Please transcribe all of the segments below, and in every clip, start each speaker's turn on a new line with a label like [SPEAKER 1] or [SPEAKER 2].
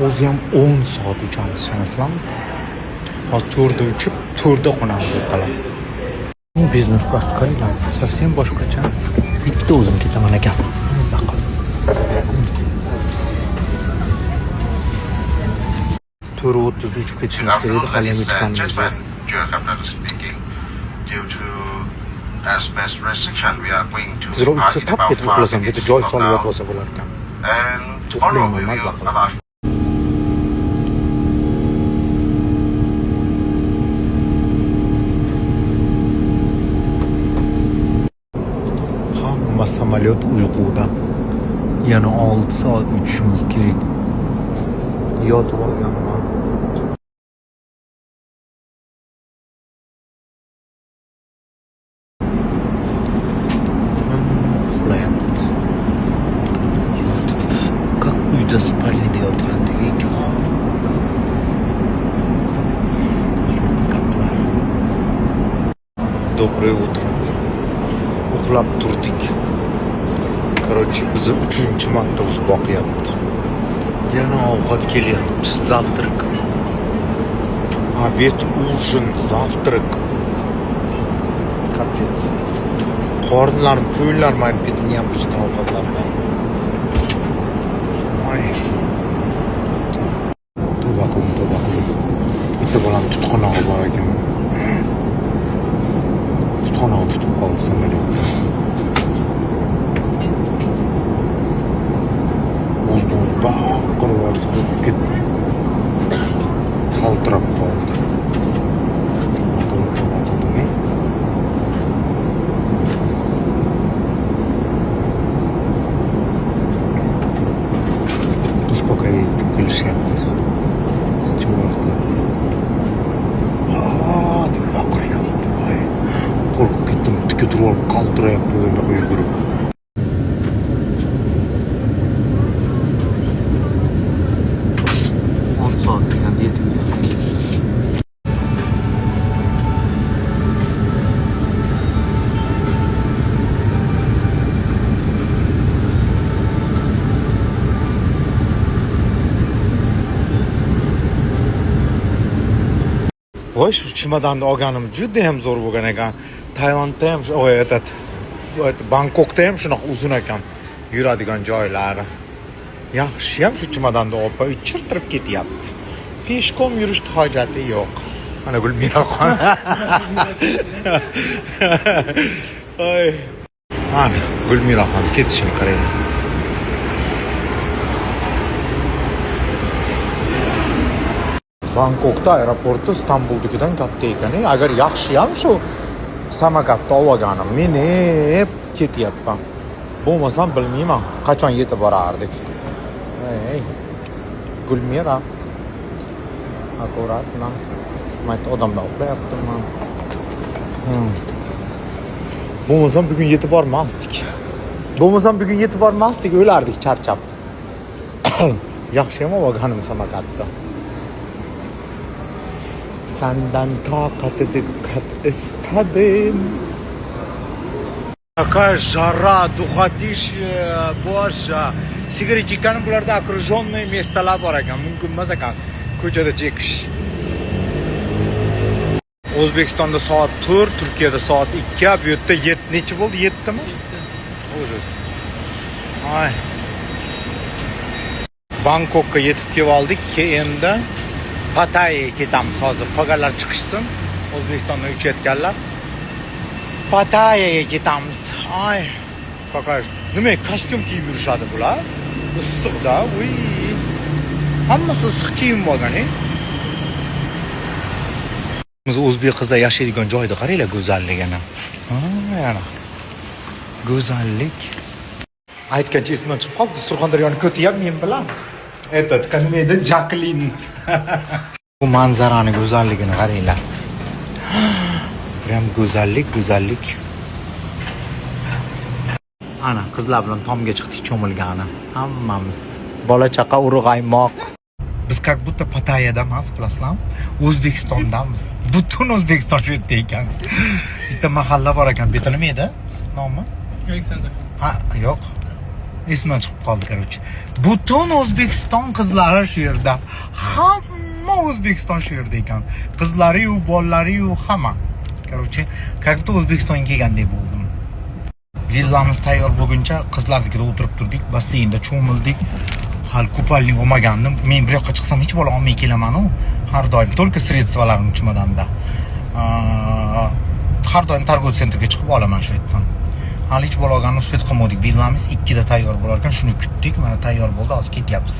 [SPEAKER 1] o'zi ham 10 soat uchamiz, ishonasizlarmi? Hozir 4da uchib, 4da qo'namiz ertalab. Biznes class qaranglar, совсем boshqacha. Bitta o'zim ketaman ekan. Mazza qil. 4:30da uchib ketishimiz kerak edi, hali ham chiqamiz. Tezroq uchsa tap ketib uxlasam, bitta joy solib yotib olsa bo'lar ekan. Uxlayman, mazza qilib. Hamma samolyot uyquda. Yana 6 soat uchishimiz kerak. Yotib olganman. Uxlayapti. Как uyda spalnida yotgandek. Доброе утро. Uxlab turdik. Короче, bizni 3-marta ush boqyapti. Yana ovqat kelyapti. Завтрак. Обед, ужин, завтрак. Kapet. Qornlarim, ko'nlarim ayib ketyapti ichdan ovqatlardan. Voy. Tavba qildim. Bitta bolam tutqanoqqa bor ekan. Tutqanoq tutib qoldi samolyotda. O'zbek baqirib ortiga ketdi. Qaltirab qoldi. Uspokоить kelishyapti. Stewardlar. Deb baqiryapti. Voy. Qo'rqib ketdim. Tikka turib qaltirayapti o'zimga yugurib. Voy, shu chimodanni olganim juda ham zo'r bo'lgan ekan. Tayvanda ham, Bangkokda ham shunaqa uzun ekan yuradigan joylari. Yaxshi ham shu chimodanni olib chirtirib ketyapti. Peshkom yurishni hojati yo'q. Mana Gulmiraxon. Ay. Mana Gulmiraxon ketishini qaranglar. Bangkokda aeroporti Istanbuldagidan katta ekan. Agar yaxshi ham shu samokatda olganim, men hep ketyapman. Bo'lmasam bilmayman, qachon yetib borardik. Ey. Gulmira. Akkuratno. Mayt odamlar uxlayaptimi? Bo'lmasam bugun yetib bormasdik. O'lardik charchab. Yaxshi ham olganim samokatda. Senden toqati dikkat istedim. Какая жара, духотища, боже. Sigaret chekkanim bularda окружённые местlar bor ekan. Mumkin emas ekan ko'chada chekish. O'zbekistonda soat 4, Turkiyada soat 2, bu yerda 7 necha bo'ldi? 7 mi? Ужас. Ay. Bangkokka yetib kelib oldik. Keyinda Pattayyaga ketamiz hozir. Qolganlar chiqishsin. O'zbekistondan uchayotganlar. Pattayyaga ketamiz. Ay. Qaqash. Nima kostyum kiyib yurishadi bular? Issiqda, uy. Hammasi issiq kiyim bo'lgan-a? Biz o'zbek qizlar yashaydigan joyda qaranglar go'zalligini. Yana. Go'zallik. Aytgancha esimdan chiqib qoldi. Surxondaryoni ko'tiyam men bilan. Этот, nima edi? Jacqueline. Bu manzarani go'zalligini qaranglar. Prям go'zallik. Ana qizlar bilan tomga chiqdik cho'milgani. Hammamiz bola chaqa urug'aymoq. Biz как будто Pattayyada emas, bilasizlarmi? O'zbekistondamiz. Butun O'zbekiston shu yerda ekan. Bitta mahalla bor ekan, bitilmaydi. Nomi? Alexander. Ha, yo'q. Esimdan chiqib qoldi, короче. Butun O'zbekiston qizlari shu yerda. Hamma O'zbekiston shu yerda ekan. Qizlari-yu, bolalari-yu hamma. Короче, как-то O'zbekistonga kelgandek bo'ldim. Villamiz tayyor bo'lguncha qizlarnikida o'tirib turdik, basseynda cho'mildik. Hali kupalnik olmagandim. Men bir yoqqa chiqsam hech bola olmay kelaman-ku. Har doim только средстволарni chumodanda. Har doim торговый sentrga chiqib olaman shu yerdan. Hali hech bola olganni uspet qilmadik. Villamiz 2 da tayyor bo'lar ekan, shuni kutdik. Mana tayyor bo'ldi, hozir ketyapmiz.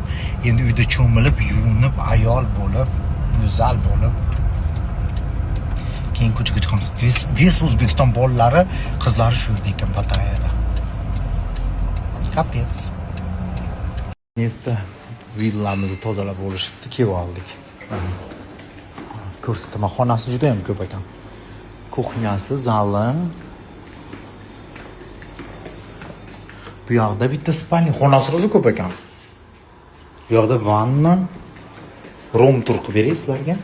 [SPEAKER 1] Endi uyda cho'milib, yuvinib, ayol bo'lib, go'zal bo'lib keyin ko'chaga chiqamiz. Ves O'zbekiston bolalari, qizlari shu yerda ekan Patayada. Kapets. Nesta villamizni tozalab olishibdi, kelib oldik. Ko'rsataman, xonasi juda ham ko'p ekan. Kuxnyasi, zali. Bu yoqda bitta spalni, xonasi o'zi ko'p ekan. Bu yoqda vanna, rom tur qilib beray sizlarga.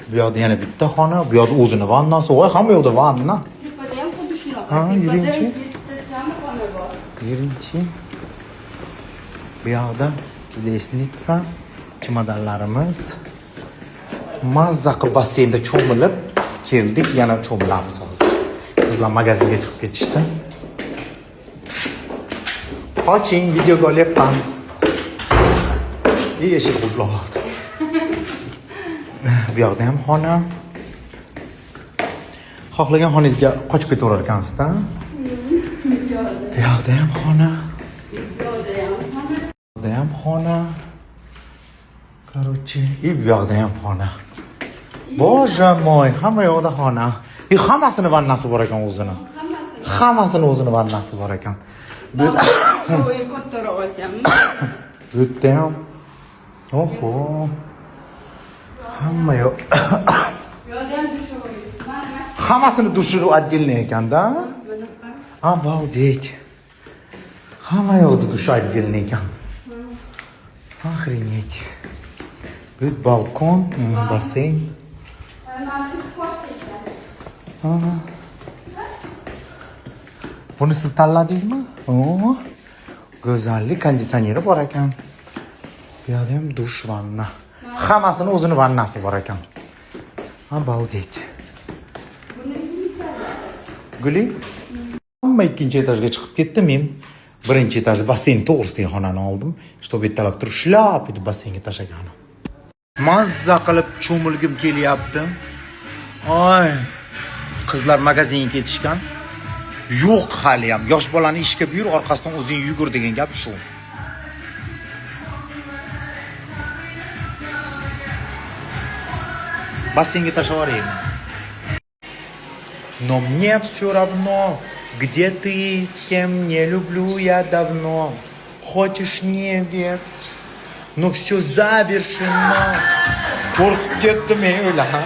[SPEAKER 1] Bu yoqda yana bitta xona, bu yoqda o'zini vannasi, voy hamma yoqda vanna.
[SPEAKER 2] Tepada ham xuddi shunaqa.
[SPEAKER 1] Ha, yuringchi.
[SPEAKER 2] Jami xona bor.
[SPEAKER 1] Yuringchi. Bu yoqda lestnitsa, chemodanlarimiz. Mazza qilib basseynda cho'milib keldik, yana cho'milamiz hozir. Qizlar magazinga chiqib ketishdi. Qoching, videoga olyapman. Eshik qulflab oldi. Bu yoqda ham xona. Xohlagan xonangizga qochib ketaverar ekansiz-da. Bu yoqda ham xona. Bu yoqda ham xona. Короче, и bu yoqda ham xona. Boja moy, hamma yoqda xona. Hammasini vannasi bor ekan o'zini. Hammasini o'zini vannasi bor ekan. Bu yerda ham. Oho. Hamma yoq. Hammasini dushi отдельный ekanda. Обалдеть. Hamma yoqda dushi отдельный ekan. Охренеть. Bu balkon, basseyn. Buni siz tanladingizmi? Oo. Go'zallik konditsioneri bor ekan. Bu yerda ham dush vanna. Hammasini o'zini vannasi bor ekan. Обалдеть. Guli? Hamma ikkinchi etajga chiqib ketdi, men birinchi etajda basseyn to'g'risidagi xonani oldim. Чтобы ertalab turib shlap etib basseynga tashlaganim. Mazza qilib cho'milgim kelyapti. Oy, qizlar magazinga ketishgan. Yo'q hali ham. Yosh bolani ishga buyur, orqasidan o'zing yugur degan gap shu. Бассейнге tashlavoraymi? Но мне все равно, где ты, с кем не люблю я давно. Хочешь не верь, но все завершено. Qo'rqib ketdim men o'yla. Ha?